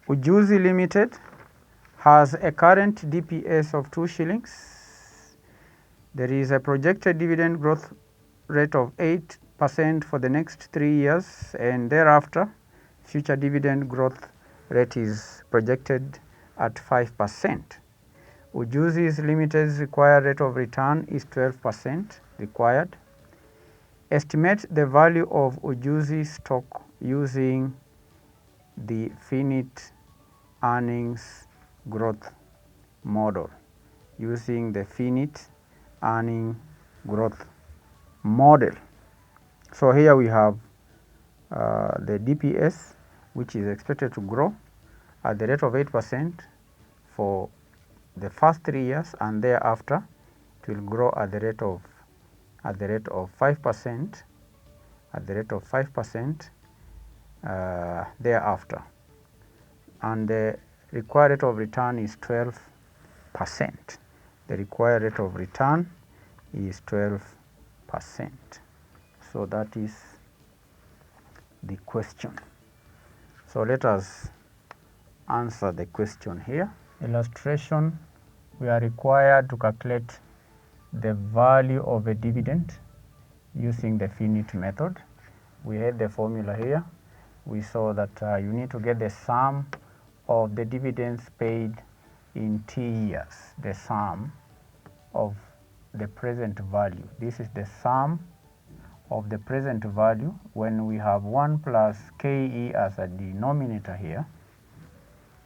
Ujuzi Limited has a current DPS of 2 shillings. There is a projected dividend growth rate of 8% for the next 3 years, and thereafter future dividend growth rate is projected at 5%. Ujuzi Limited's required rate of return is 12% required. Estimate the value of Ujuzi stock using the Finite Earnings Growth Model. Using the Finite Earnings Growth Model. So here we have the DPS, which is expected to grow at the rate of 8% for the first 3 years, and thereafter it will grow at the rate of 5%, thereafter, and the required rate of return is 12%. The required rate of return is 12%. So that is the question. So let us answer the question here. Illustration: we are required to calculate the value of a dividend using the finite method. We had the formula here. We saw that you need to get the sum of the dividends paid in T years, the sum of the present value. This is the sum of the present value when we have 1 plus KE as a denominator here.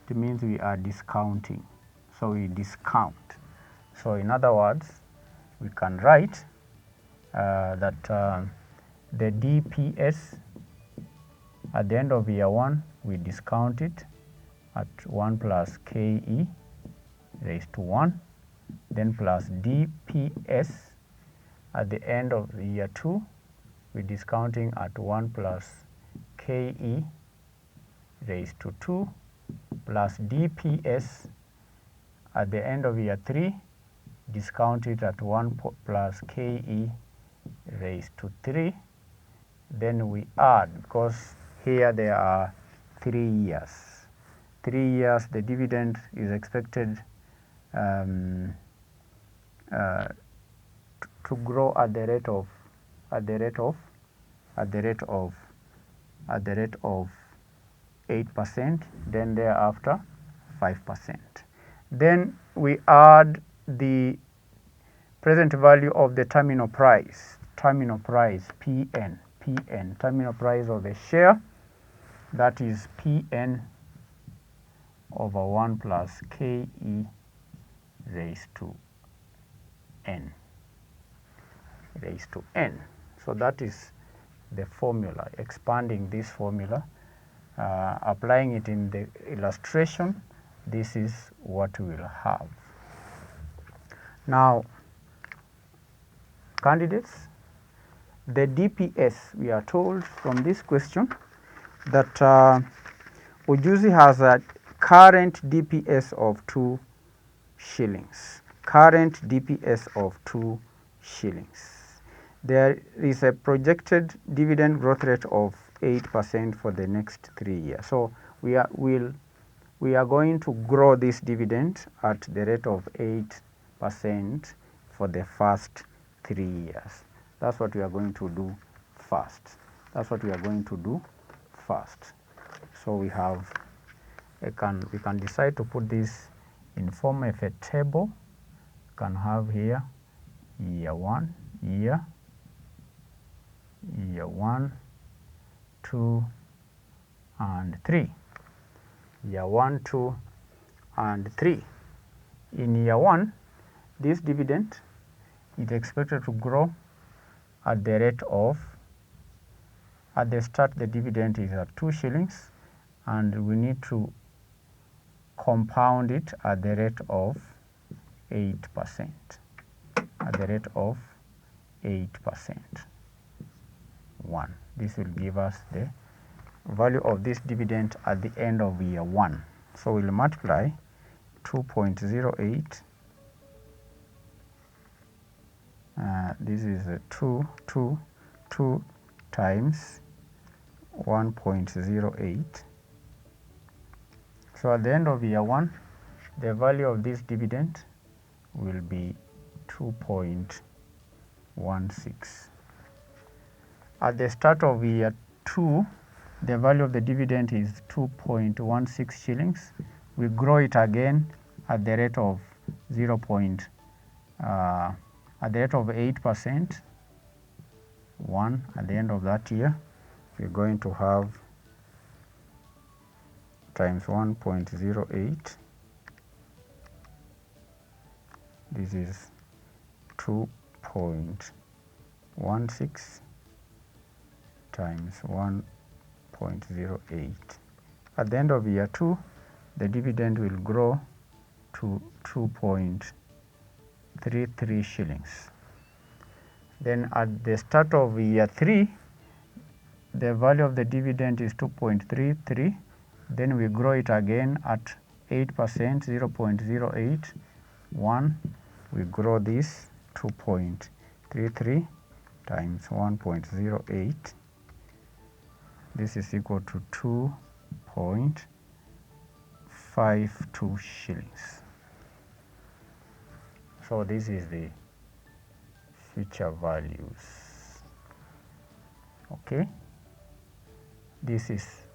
It means we are discounting. So we discount. So in other words, we can write that the DPS at the end of year 1, we discount it at 1 plus KE raised to 1, then plus DPS at the end of year 2, we're discounting at 1 plus KE raised to 2, plus DPS at the end of year 3, discounted at 1 plus KE raised to 3. Then we add, because here there are 3 years. 3 years, the dividend is expected to grow at the rate of 8%, then thereafter 5%. Then we add the present value of the terminal price, PN, terminal price of a share, that is PN over 1 plus KE raised to N. So that is the formula. Expanding this formula, applying it in the illustration, this is what we will have. Now, candidates, the DPS, we are told from this question that Ujuzi has a current DPS of 2 shillings. Current DPS of 2 shillings. There is a projected dividend growth rate of 8% for the next 3 years. So we are going to grow this dividend at the rate of 8% for the first 3 years. That's what we are going to do first. So we have we can decide to put this in form of a table. We can have here year 1, year 1, 2, and 3. Year 1, 2, and 3. In year 1, this dividend is expected to grow at the rate of, at the start the dividend is at 2 shillings, and we need to compound it at the rate of 8%. At the rate of 8%. 1. This will give us the value of this dividend at the end of year 1. So we'll multiply 2.08. This is 2 times 1.08. So at the end of year 1, the value of this dividend will be 2.16. At the start of year 2, the value of the dividend is 2.16 shillings. We grow it again at the rate of 8%. 1 at the end of that year, we're going to have times 1.08. This is 2.16 times 1.08. At the end of year 2, the dividend will grow to 2.33 shillings. Then at the start of year 3, the value of the dividend is 2.33. Then we grow it again at 8%, 0.08. 1, we grow this 2.33 times 1.08. This is equal to 2.52 shillings. So this is the future values. Okay, this is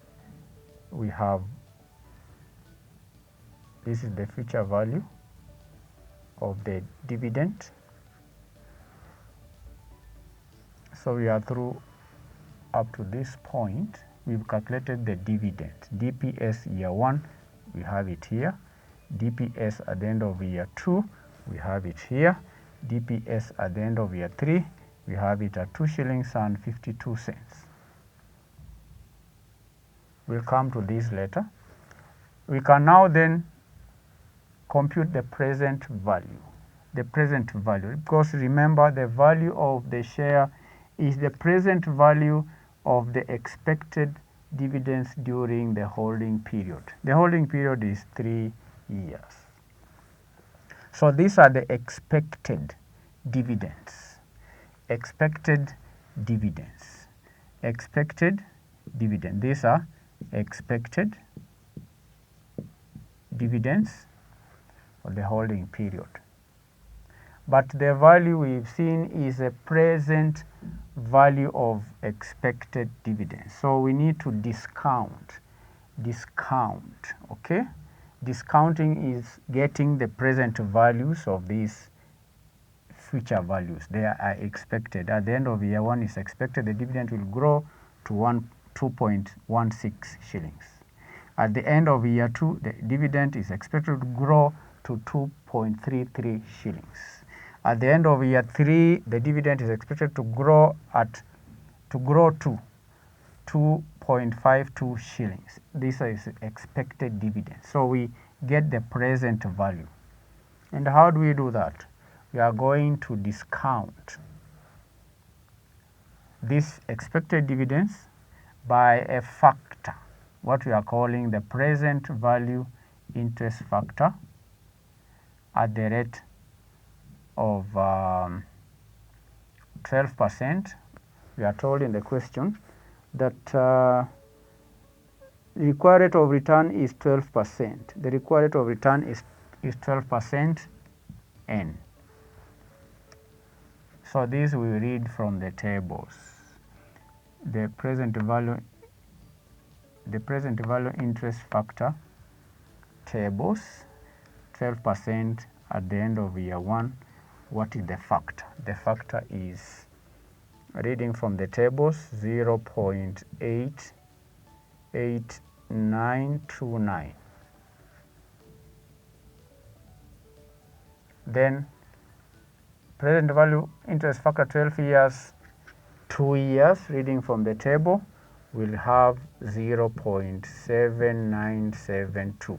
the future value of the dividend. So we are through up to this point. We've calculated the dividend. DPS year 1, we have it here. DPS at the end of year 2, we have it here. DPS at the end of year 3, we have it at 2 shillings and 52 cents. We'll come to this later. We can now then compute the present value. The present value, because remember, the value of the share is the present value of the expected dividends during the holding period. The holding period is 3 years. So these are the expected dividends. Expected dividends. Expected dividend. These are expected dividends for the holding period. But the value we've seen is a present value of expected dividends. So we need to discount, okay? Discounting is getting the present values of these future values. They are expected. At the end of year 1 is expected the dividend will grow to 2.16 shillings. At the end of year 2, the dividend is expected to grow to 2.33 shillings. At the end of year 3, the dividend is expected to grow to 2.52 shillings. This is expected dividend. So we get the present value. And how do we do that? We are going to discount this expected dividends by a factor, what we are calling the present value interest factor, at the rate of 12%. We are told in the question that the required rate of return is 12%. The required rate of return is 12% N. So this we read from the tables. The present value interest factor tables, 12% at the end of year 1. What is the factor? The factor is, reading from the tables, 0.88929. Then present value interest factor 12 years, 2 years, reading from the table, will have 0.7972.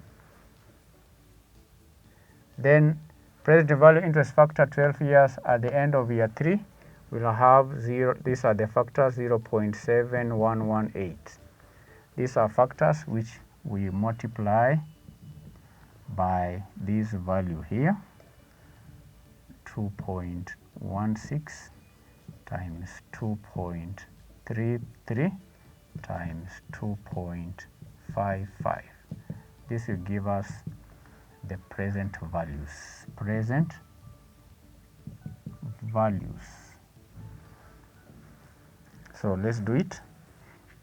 Then present value interest factor 12 years at the end of year 3 will have these are the factors, 0.7118. These are factors which we multiply by this value here, 2.16 times 2.33 times 2.55. This will give us the present values. Present values. So let's do it.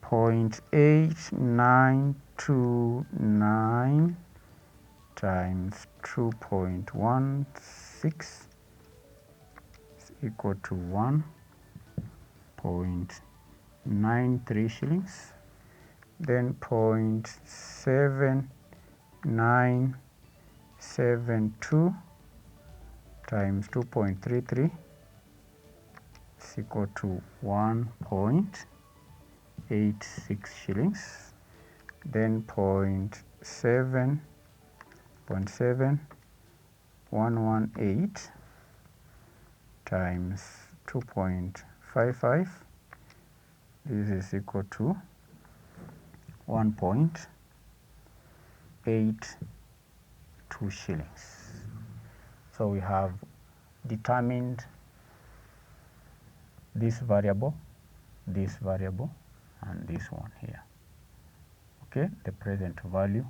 0.8929 times 2.16 is equal to 1.93 shillings. Then 0.7972 times 2.33 is equal to 1.86 shillings. Then 0.7118 times 2.55, this is equal to 1.82 shillings. So we have determined this variable, and this one here. Okay, the present value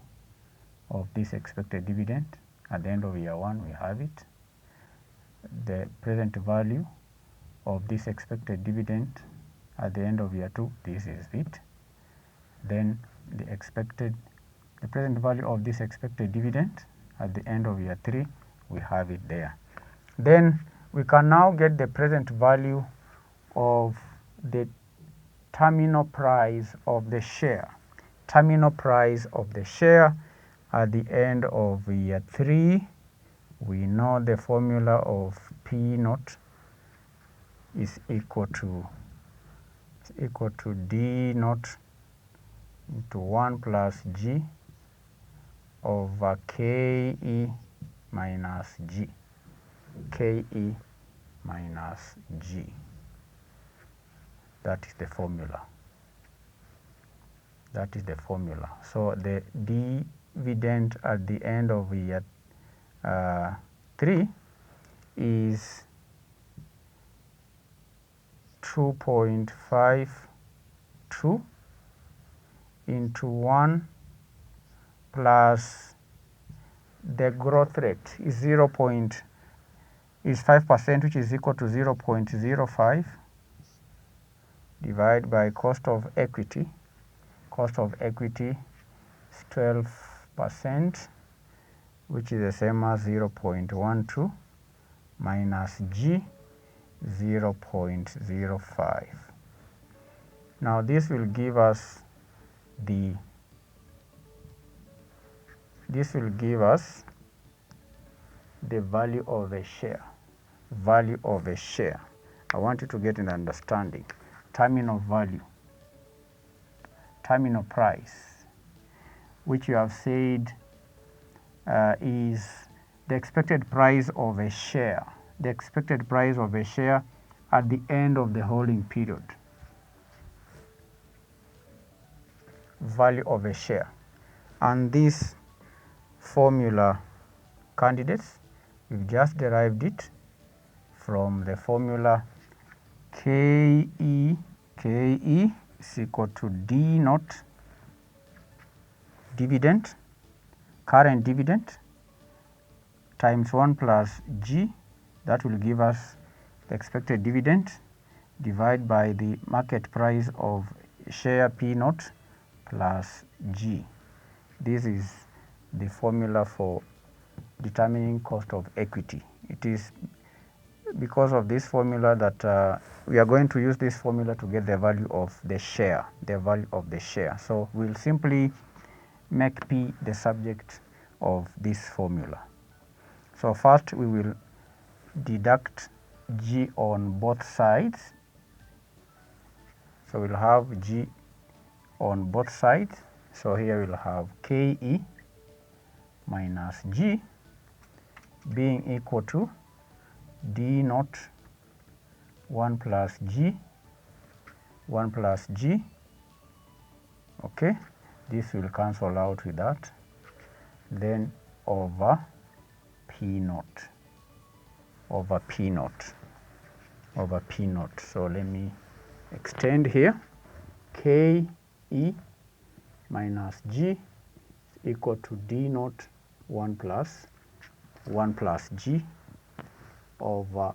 of this expected dividend at the end of year 1, we have it. The present value of this expected dividend at the end of year 2, this is it. Then the present value of this expected dividend at the end of year 3, we have it there. Then we can now get the present value of the terminal price of the share. Terminal price of the share at the end of year 3, we know the formula of P naught is equal to D naught into 1 plus G over KE minus G. KE minus G. That is the formula. That is the formula. So the dividend at the end of year 3 is 2.52 into 1 plus the growth rate is 5%, which is equal to 0.05 divided by cost of equity. Cost of equity is 12%, which is the same as 0.12 minus G, 0.05. Now this will give us the value of a share. Value of a share. I want you to get an understanding. Terminal value, terminal price, which you have said is the expected price of a share. The expected price of a share at the end of the holding period. Value of a share. And this formula candidates, we've just derived it from the formula KE is equal to D naught dividend, current dividend, times 1 plus G, that will give us the expected dividend, divided by the market price of share P naught plus G. This is the formula for determining cost of equity. It is because of this formula that we are going to use this formula to get the value of the share, the value of the share. So we'll simply make P the subject of this formula. So first we will deduct G on both sides. So we'll have G on both sides. So here we'll have KE minus G being equal to D naught 1 plus G, 1 plus G. Okay, this will cancel out with that. Then over P naught, over P naught, over P naught. So let me extend here. KE minus G is equal to D naught 1 plus G over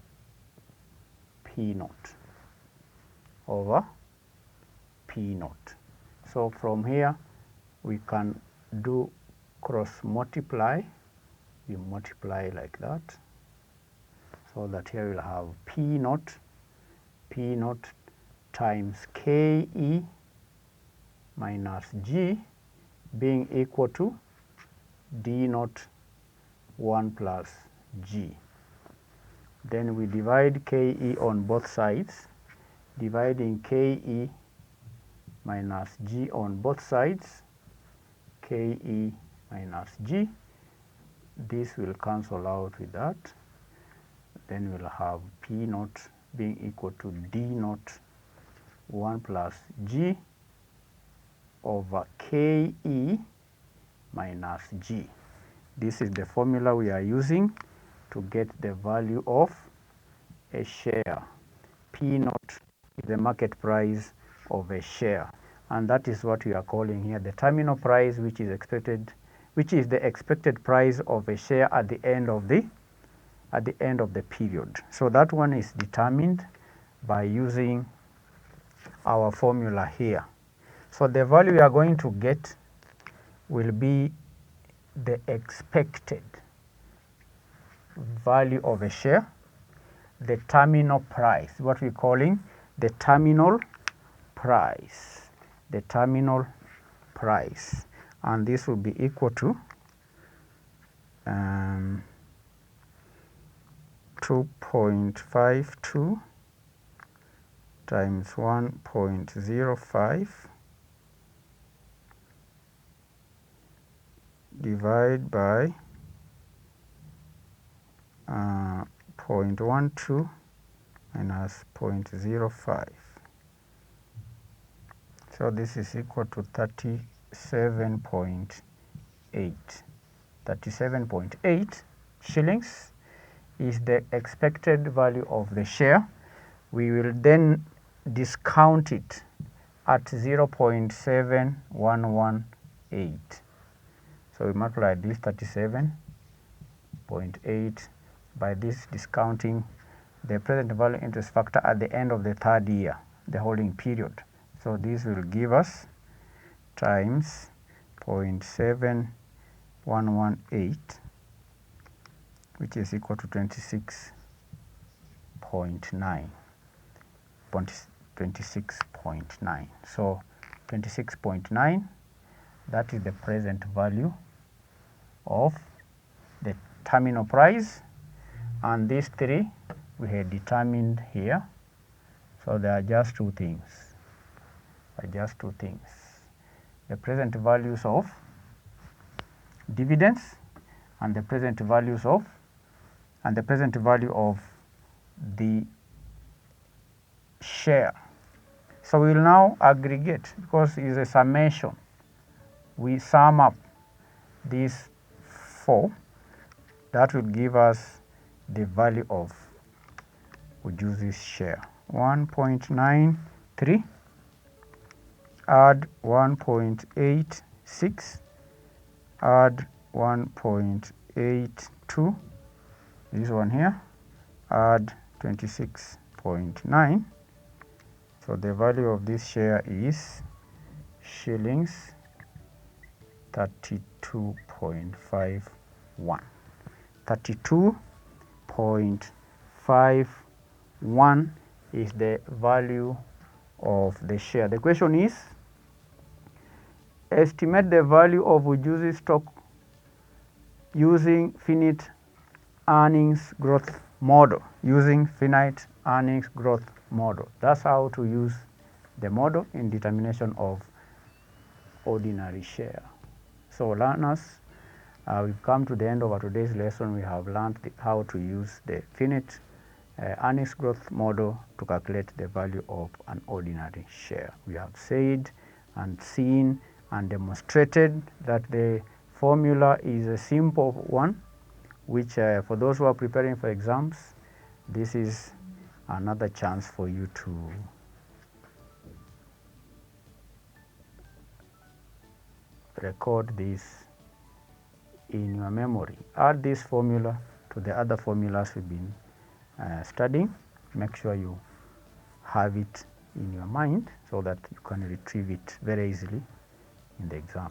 P naught over P naught. So from here we can do cross multiply. We multiply like that, so that here we'll have P naught times KE minus G being equal to D naught 1 plus G. Then we divide KE on both sides, dividing KE minus G on both sides, KE minus G. This will cancel out with that. Then we'll have P naught being equal to D naught 1 plus G over KE minus G. This is the formula we are using to get the value of a share. P naught is the market price of a share, and that is what we are calling here the terminal price, which is the expected price of a share at the end of the period. So that one is determined by using our formula here. So the value we are going to get will be the expected value of a share, the terminal price, what we're calling the terminal price, and this will be equal to 2.52 times 1.05 divided by 0.12 minus 0.05. So this is equal to 37.8. 37.8 shillings is the expected value of the share. We will then discount it at 0.7118. So we multiply this 37.8 by this discounting the present value interest factor at the end of the third year, the holding period. So this will give us times 0.7118, which is equal to 26.9. 26.9. So 26.9, that is the present value of the terminal price, and these three we had determined here. So there are just two things. The present values of dividends and the present value of the share. So we will now aggregate, because it is a summation. We sum up these four. That will give us the value of Ujuzi's share. 1.93 add 1.86 add 1.82, this one here, add 26.9. So the value of this share is shillings 32.51. 32.51 is the value of the share. The question is, estimate the value of Ujuzi stock using finite earnings growth model. That's how to use the model in determination of ordinary share. So learners, we've come to the end of our today's lesson. We have learned how to use the finite earnings growth model to calculate the value of an ordinary share. We have said and seen and demonstrated that the formula is a simple one, which for those who are preparing for exams, this is another chance for you to record this in your memory. Add this formula to the other formulas we've been studying. Make sure you have it in your mind so that you can retrieve it very easily in the exam.